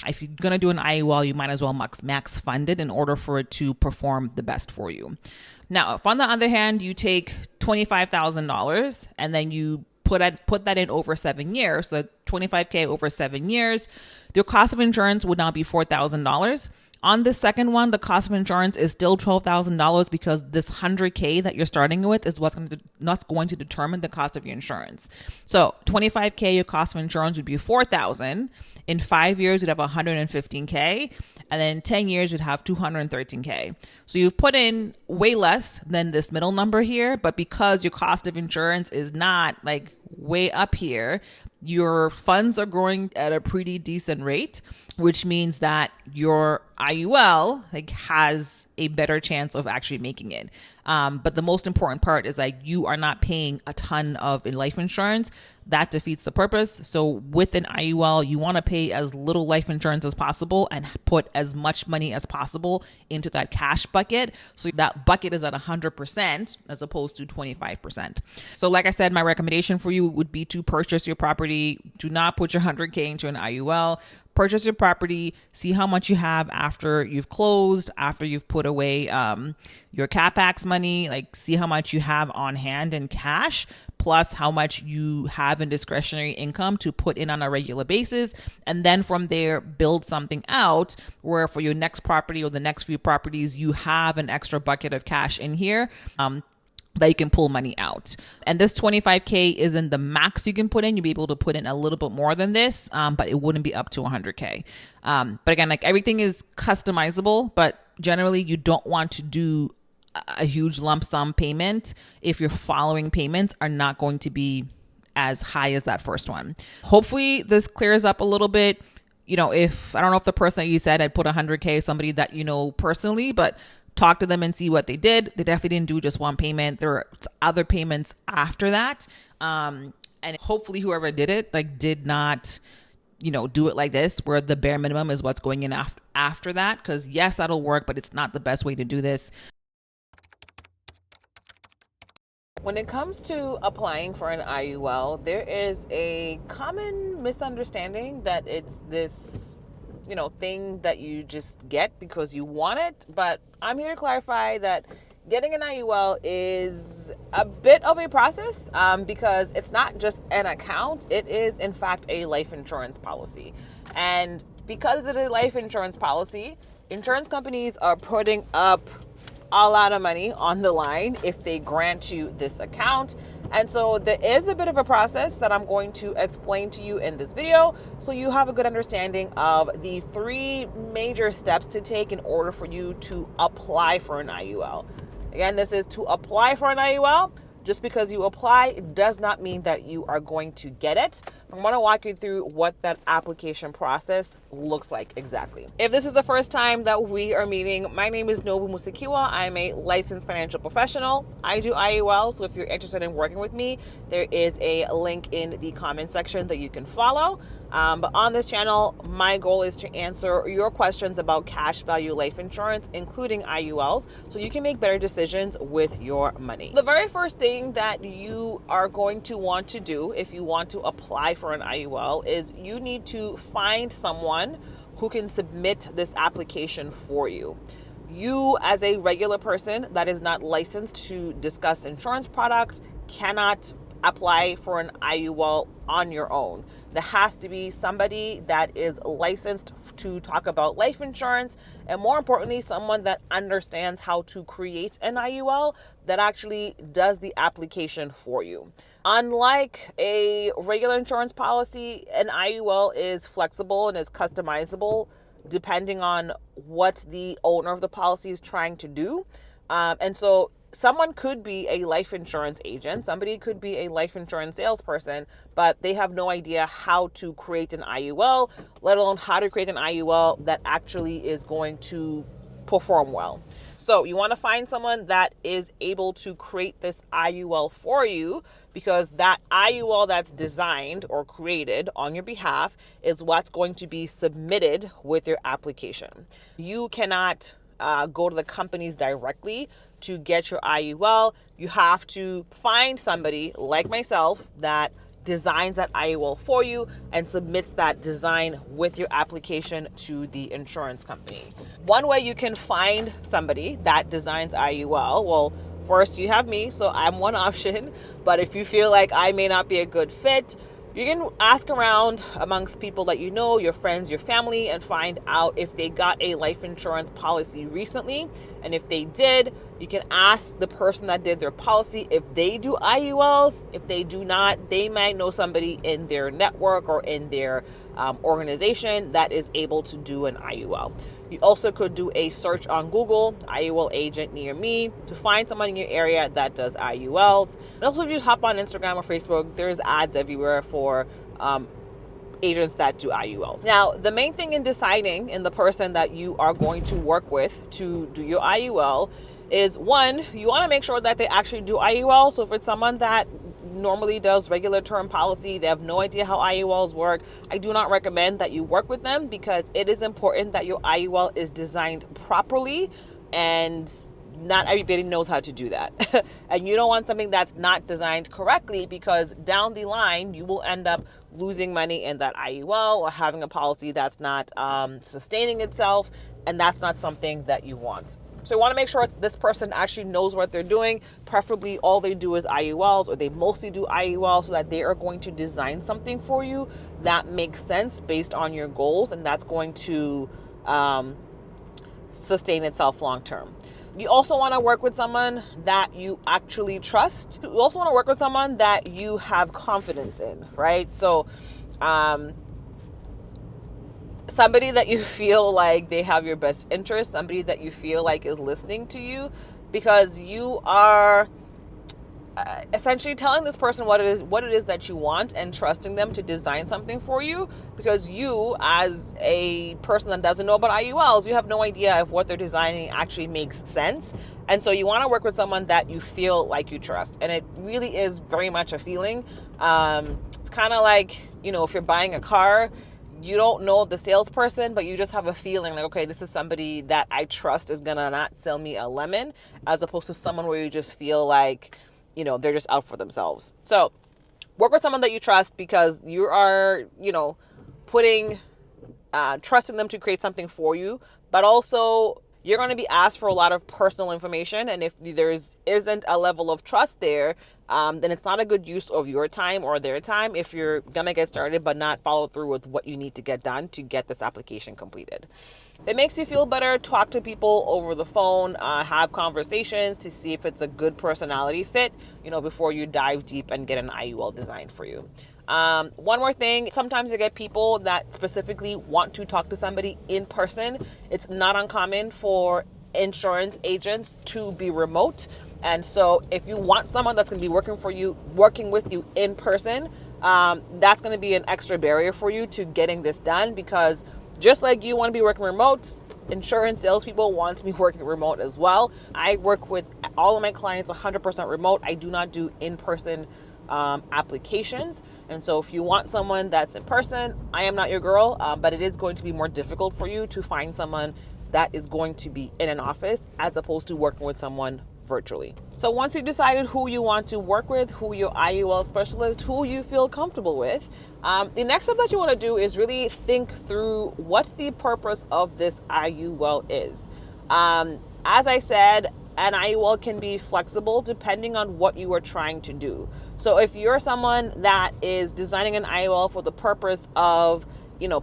If you're going to do an IUL, you might as well max fund it in order for it to perform the best for you. Now, if on the other hand, you take $25,000 and then you put that in over 7 years, so 25K over 7 years, your cost of insurance would now be $4,000. On this second one, the cost of insurance is still $12,000 because this 100K that you're starting with is what's going to determine the cost of your insurance. So 25K, your cost of insurance would be $4,000. In 5 years, you'd have 115K. And then in 10 years, you'd have 213K. So you've put in way less than this middle number here, but because your cost of insurance is not like way up here, your funds are growing at a pretty decent rate, which means that your IUL has a better chance of actually making it. But the most important part is you are not paying a ton of life insurance. That defeats the purpose. So with an IUL, you want to pay as little life insurance as possible and put as much money as possible into that cash bucket. So that bucket is at 100% as opposed to 25%. So like I said, my recommendation for you would be to purchase your property. Do not put your 100K into an IUL. Purchase your property, see how much you have after you've closed, after you've put away your CapEx money, see how much you have on hand in cash, plus how much you have in discretionary income to put in on a regular basis. And then from there, build something out where for your next property or the next few properties, you have an extra bucket of cash in here. That you can pull money out. And this 25K isn't the max you can put in. You'll be able to put in a little bit more than this, but it wouldn't be up to 100K. But again, everything is customizable, but generally you don't want to do a huge lump sum payment if your following payments are not going to be as high as that first one. Hopefully this clears up a little bit. If I don't know if the person that you said had put 100K, somebody that you know personally, but talk to them and see what they did. They definitely didn't do just one payment. There are other payments after that. And hopefully whoever did it, did not, do it like this, where the bare minimum is what's going in after that. Because yes, that'll work, but it's not the best way to do this. When it comes to applying for an IUL, there is a common misunderstanding that it's this thing that you just get because you want it. But I'm here to clarify that getting an IUL is a bit of a process because it's not just an account. It is, in fact, a life insurance policy. And because it is a life insurance policy, insurance companies are putting up a lot of money on the line if they grant you this account. And so there is a bit of a process that I'm going to explain to you in this video so you have a good understanding of the 3 major steps to take in order for you to apply for an IUL. Again, this is to apply for an IUL. Just because you apply does not mean that you are going to get it. I'm going to walk you through what that application process looks like exactly. If this is the first time that we are meeting, my name is Nobu Musekiwa. I'm a licensed financial professional. I do IUL, so if you're interested in working with me, there is a link in the comment section that you can follow. But on this channel, my goal is to answer your questions about cash value life insurance, including IULs, so you can make better decisions with your money. The very first thing that you are going to want to do if you want to apply for an IUL is you need to find someone who can submit this application for you. You, as a regular person that is not licensed to discuss insurance products, cannot apply for an IUL on your own. There has to be somebody that is licensed to talk about life insurance, and more importantly, someone that understands how to create an IUL that actually does the application for you. Unlike a regular insurance policy, an IUL is flexible and is customizable depending on what the owner of the policy is trying to do. And so someone could be a life insurance agent, somebody could be a life insurance salesperson, but they have no idea how to create an IUL, let alone how to create an IUL that actually is going to perform well. So you want to find someone that is able to create this IUL for you, because that IUL that's designed or created on your behalf is what's going to be submitted with your application. You cannot go to the companies directly to get your IUL. You have to find somebody like myself that designs that IUL for you and submits that design with your application to the insurance company. One way you can find somebody that designs IUL, well, first you have me, so I'm one option, but if you feel like I may not be a good fit, you can ask around amongst people that you know, your friends, your family, and find out if they got a life insurance policy recently. And if they did, you can ask the person that did their policy if they do IULs. If they do not, they might know somebody in their network or in their organization that is able to do an IUL. You also could do a search on Google, IUL agent near me, to find someone in your area that does IULs. And also, if you just hop on Instagram or Facebook, there's ads everywhere for agents that do IULs. Now, the main thing in deciding in the person that you are going to work with to do your IUL is, one, you want to make sure that they actually do IUL. So if it's someone that normally does regular term policy, they have no idea how IULs work, I do not recommend that you work with them, because it is important that your IUL is designed properly, and not everybody knows how to do that. And you don't want something that's not designed correctly, because down the line you will end up losing money in that IUL or having a policy that's not sustaining itself, and that's not something that you want. So you want to make sure this person actually knows what they're doing. Preferably all they do is IULs, or they mostly do IULs, so that they are going to design something for you that makes sense based on your goals, and that's going to sustain itself long term. You also want to work with someone that you actually trust. You also want to work with someone that you have confidence in, right? So somebody that you feel like they have your best interest, somebody that you feel like is listening to you, because you are essentially telling this person what it is that you want, and trusting them to design something for you, because you, as a person that doesn't know about IULs, you have no idea if what they're designing actually makes sense. And so you want to work with someone that you feel like you trust, and it really is very much a feeling. It's kind of like, if you're buying a car, you don't know the salesperson, but you just have a feeling like, okay, this is somebody that I trust is gonna not sell me a lemon, as opposed to someone where you just feel like, they're just out for themselves. So work with someone that you trust, because you are, trusting them to create something for you, but also you're going to be asked for a lot of personal information. And if there isn't a level of trust there, then it's not a good use of your time or their time if you're going to get started but not follow through with what you need to get done to get this application completed. If it makes you feel better, talk to people over the phone, have conversations to see if it's a good personality fit, before you dive deep and get an IUL designed for you. One more thing, sometimes you get people that specifically want to talk to somebody in person. It's not uncommon for insurance agents to be remote. And so if you want someone that's going to be working with you in person, that's going to be an extra barrier for you to getting this done, because just like you want to be working remote, insurance salespeople want to be working remote as well. I work with all of my clients 100% remote. I do not do in-person applications. And so if you want someone that's in person, I am not your girl, but it is going to be more difficult for you to find someone that is going to be in an office as opposed to working with someone virtually. So once you've decided who you want to work with, who your IUL specialist, who you feel comfortable with, the next step that you want to do is really think through what the purpose of this IUL is. As I said, an IUL can be flexible depending on what you are trying to do. So if you're someone that is designing an IUL for the purpose of,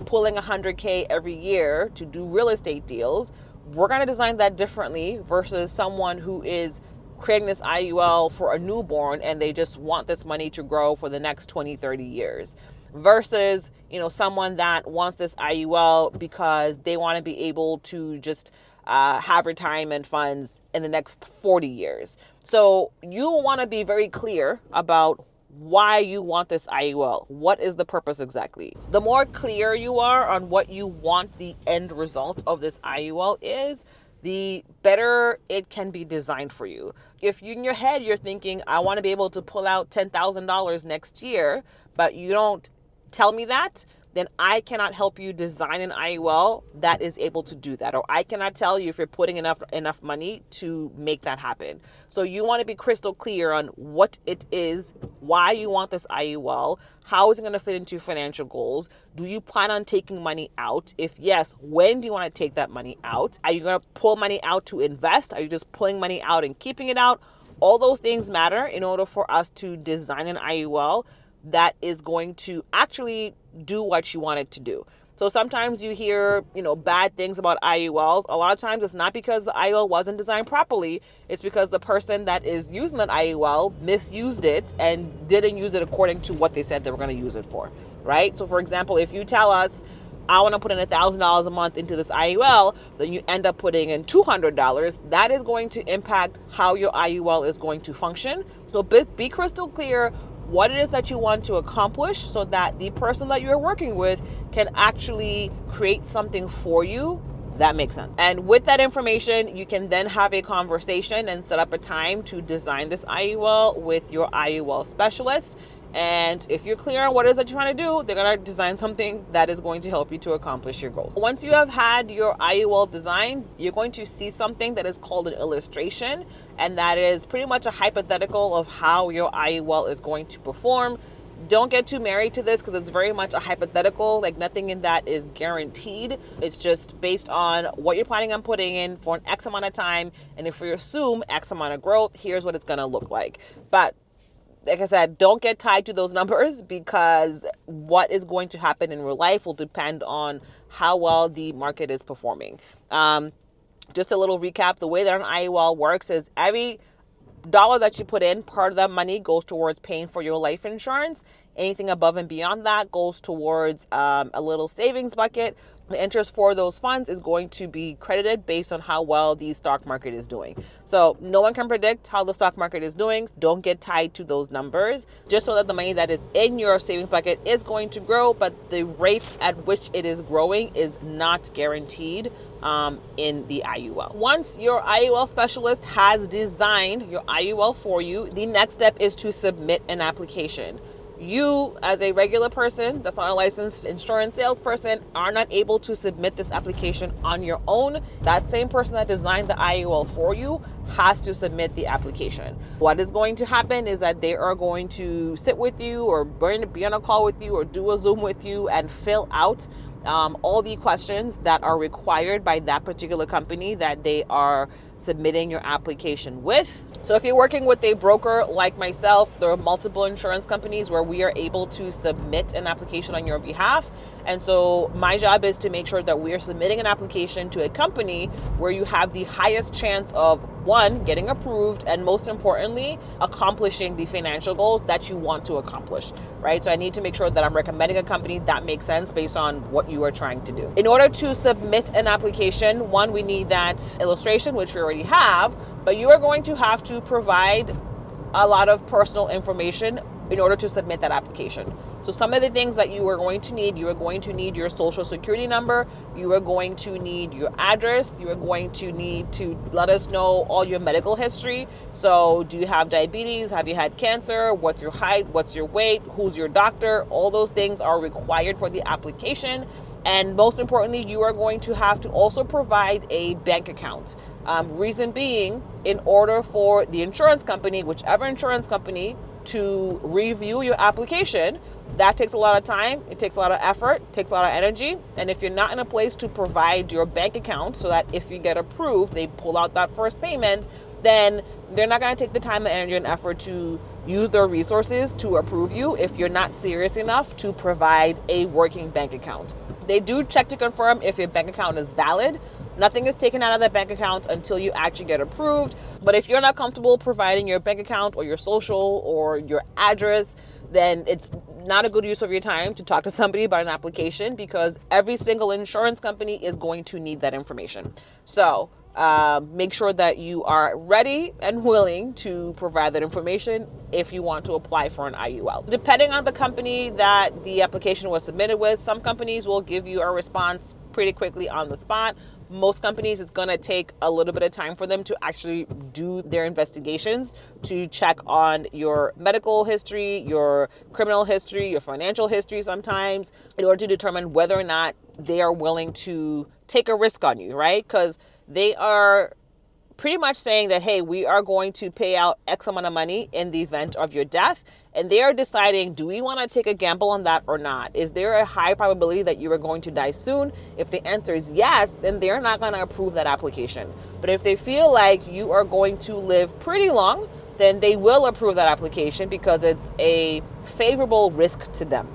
pulling 100K every year to do real estate deals, we're going to design that differently versus someone who is creating this IUL for a newborn and they just want this money to grow for the next 20, 30 years versus, someone that wants this IUL because they want to be able to just have retirement funds in the next 40 years. So you want to be very clear about why you want this IUL. What is the purpose exactly? The more clear you are on what you want the end result of this IUL is, the better it can be designed for you. If you in your head you're thinking, I want to be able to pull out $10,000 next year, but you don't tell me that, then I cannot help you design an IUL that is able to do that. Or I cannot tell you if you're putting enough money to make that happen. So you want to be crystal clear on what it is, why you want this IUL, how is it going to fit into your financial goals? Do you plan on taking money out? If yes, when do you want to take that money out? Are you going to pull money out to invest? Are you just pulling money out and keeping it out? All those things matter in order for us to design an IUL that is going to actually do what you want it to do. So sometimes you hear, bad things about IULs. A lot of times it's not because the IUL wasn't designed properly. It's because the person that is using that IUL misused it and didn't use it according to what they said they were going to use it for, right? So for example, if you tell us, I want to put in $1,000 a month into this IUL, then you end up putting in $200. That is going to impact how your IUL is going to function. So be crystal clear what it is that you want to accomplish so that the person that you're working with can actually create something for you that makes sense. And with that information, you can then have a conversation and set up a time to design this IUL with your IUL specialist. And if you're clear on what it is that you're trying to do, they're going to design something that is going to help you to accomplish your goals. Once you have had your IUL designed, you're going to see something that is called an illustration. And that is pretty much a hypothetical of how your IUL is going to perform. Don't get too married to this because it's very much a hypothetical. Like nothing in that is guaranteed. It's just based on what you're planning on putting in for an X amount of time. And if we assume X amount of growth, here's what it's going to look like. But like I said, don't get tied to those numbers because what is going to happen in real life will depend on how well the market is performing. Just a little recap, the way that an IUL works is every dollar that you put in, part of that money goes towards paying for your life insurance. Anything above and beyond that goes towards a little savings bucket. The interest for those funds is going to be credited based on how well the stock market is doing. So no one can predict how the stock market is doing. Don't get tied to those numbers. Just know that the money that is in your savings bucket is going to grow, but the rate at which it is growing is not guaranteed in the IUL. Once your IUL specialist has designed your IUL for you, the next step is to submit an application. You, as a regular person that's not a licensed insurance salesperson, are not able to submit this application on your own. That same person that designed the IUL for you has to submit the application. What is going to happen is that they are going to sit with you or be on a call with you or do a Zoom with you and fill out all the questions that are required by that particular company that they are submitting your application with. So if you're working with a broker like myself, there are multiple insurance companies where we are able to submit an application on your behalf. And so my job is to make sure that we are submitting an application to a company where you have the highest chance of, one, getting approved, and most importantly, accomplishing the financial goals that you want to accomplish, right? So I need to make sure that I'm recommending a company that makes sense based on what you are trying to do. In order to submit an application, one, we need that illustration, which we already have, but you are going to have to provide a lot of personal information in order to submit that application. So some of the things that you are going to need, you are going to need your social security number, you are going to need your address, you are going to need to let us know all your medical history. So do you have diabetes? Have you had cancer? What's your height? What's your weight? Who's your doctor? All those things are required for the application. And most importantly, you are going to have to also provide a bank account. Reason being, in order for the insurance company, whichever insurance company, to review your application, That takes a lot of time, it takes a lot of effort, it takes a lot of energy. And if you're not in a place to provide your bank account so that if you get approved, they pull out that first payment, then they're not going to take the time and energy and effort to use their resources to approve you if you're not serious enough to provide a working bank account. They do check to confirm if your bank account is valid. Nothing is taken out of that bank account until you actually get approved. But if you're not comfortable providing your bank account or your social or your address, then it's not a good use of your time to talk to somebody about an application, because every single insurance company is going to need that information. So make sure that you are ready and willing to provide that information if you want to apply for an IUL. Depending on the company that the application was submitted with, some companies will give you a response pretty quickly on the spot. Most companies, it's going to take a little bit of time for them to actually do their investigations to check on your medical history, your criminal history, your financial history sometimes, in order to determine whether or not they are willing to take a risk on you, right? Because they are pretty much saying that, hey, we are going to pay out X amount of money in the event of your death. And they are deciding, do we want to take a gamble on that or not? Is there a high probability that you are going to die soon? If the answer is yes, then they're not going to approve that application. But if they feel like you are going to live pretty long, then they will approve that application because it's a favorable risk to them.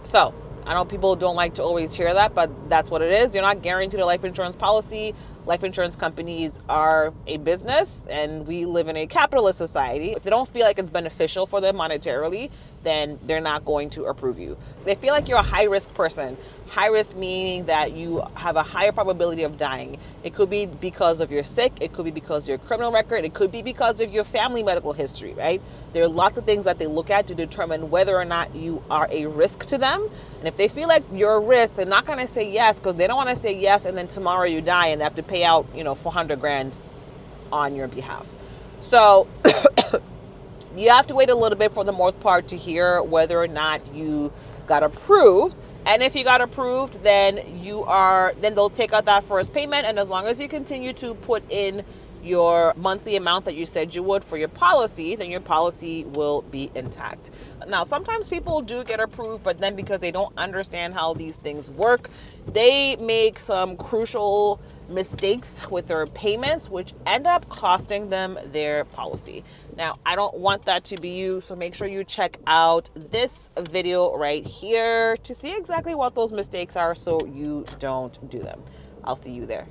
So I know people don't like to always hear that, but that's what it is. You're not guaranteed a life insurance policy. Life insurance companies are a business, and we live in a capitalist society. If they don't feel like it's beneficial for them monetarily, then they're not going to approve you. If they feel like you're a high-risk person, high risk meaning that you have a higher probability of dying. It could be because of you're sick, it could be because of your criminal record, it could be because of your family medical history, right? There are lots of things that they look at to determine whether or not you are a risk to them. And if they feel like you're a risk, they're not going to say yes, because they don't want to say yes and then tomorrow you die and they have to pay out, $400,000 on your behalf. So you have to wait a little bit for the most part to hear whether or not you got approved. And if you got approved, then they'll take out that first payment. And as long as you continue to put in your monthly amount that you said you would for your policy, then your policy will be intact. Now, sometimes people do get approved, but then because they don't understand how these things work, they make some crucial mistakes with their payments, which end up costing them their policy. Now, I don't want that to be you, so make sure you check out this video right here to see exactly what those mistakes are so you don't do them. I'll see you there.